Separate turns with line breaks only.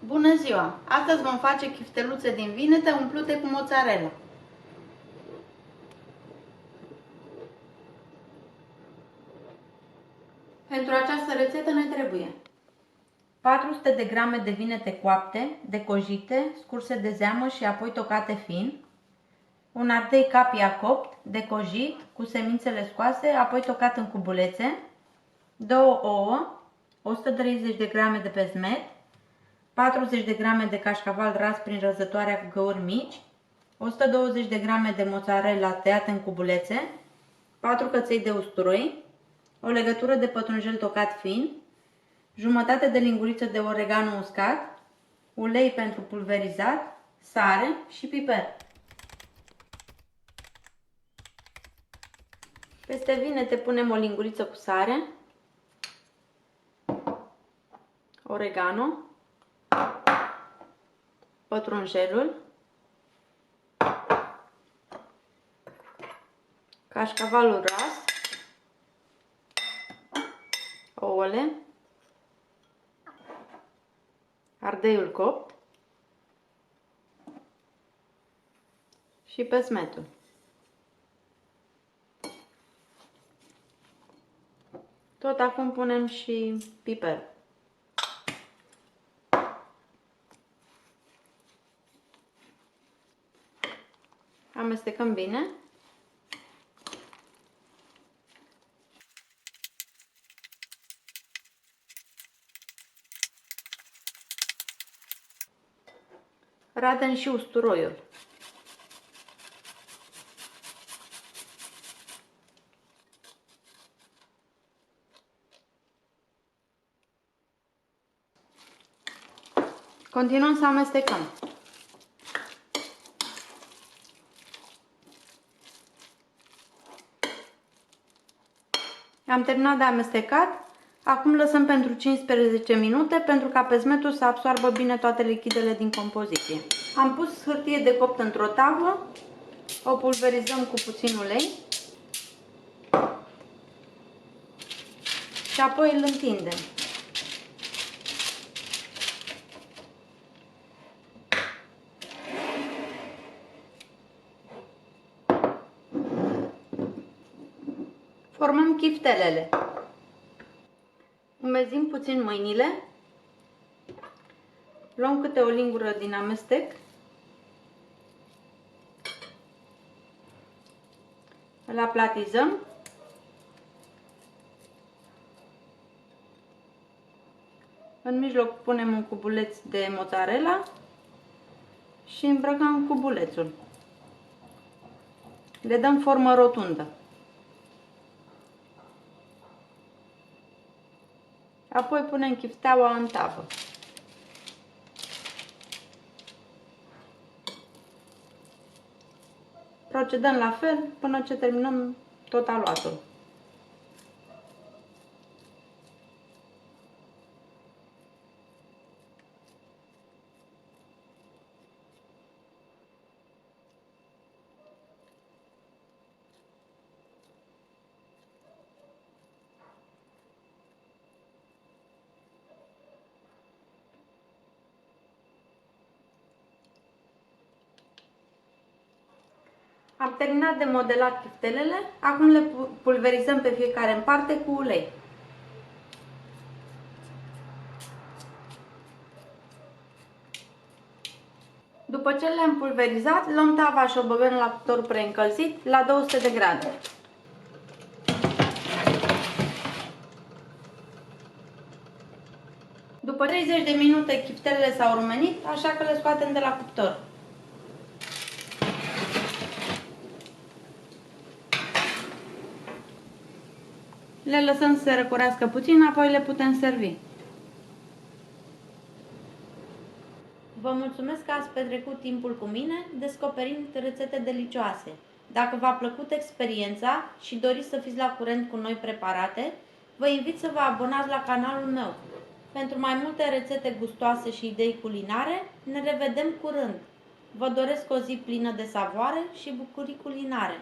Bună ziua! Astăzi vom face chifteluțe din vinete umplute cu mozzarella. Pentru această rețetă ne trebuie 400 de grame de vinete coapte, decojite, scurse de zeamă și apoi tocate fin, un ardei capia copt, decojit, cu semințele scoase, apoi tocat în cubulețe, 2 ouă, 130 de grame de pesmet, 40 de grame de cașcaval ras prin răzătoarea cu găuri mici, 120 de grame de mozzarella tăiată în cubulețe, 4 căței de usturoi, o legătură de pătrunjel tocat fin, jumătate de linguriță de oregano uscat, ulei pentru pulverizat, sare și piper. Peste vinete punem o linguriță cu sare, oregano, pătrunjelul, cașcavalul ras, ouăle, ardeiul copt și pesmetul. Tot acum punem și piper. Amestecăm bine. Radem și usturoiul. Continuăm să amestecăm. Am terminat de amestecat. Acum lăsăm pentru 15 minute pentru ca pesmetul să absoarbă bine toate lichidele din compoziție. Am pus hârtie de copt într-o tavă, o pulverizăm cu puțin ulei și apoi îl întindem. Formăm chiftelele. Umezim puțin mâinile. Luăm câte o lingură din amestec. Îl aplatizăm. În mijloc punem un cubuleț de mozzarella și îmbrăcăm cubulețul. Le dăm formă rotundă. Apoi punem chifteaua în tavă. Procedăm la fel până ce terminăm tot aluatul. Am terminat de modelat chiftelele, acum le pulverizăm pe fiecare în parte cu ulei. După ce le-am pulverizat, luăm tava și o băgăm la cuptor preîncălzit la 200 de grade. După 30 de minute chiftelele s-au rumenit, așa că le scoatem de la cuptor. Le lăsăm să se răcorească puțin, apoi le putem servi. Vă mulțumesc că ați petrecut timpul cu mine descoperind rețete delicioase. Dacă v-a plăcut experiența și doriți să fiți la curent cu noi preparate, vă invit să vă abonați la canalul meu. Pentru mai multe rețete gustoase și idei culinare, ne revedem curând. Vă doresc o zi plină de savoare și bucurii culinare.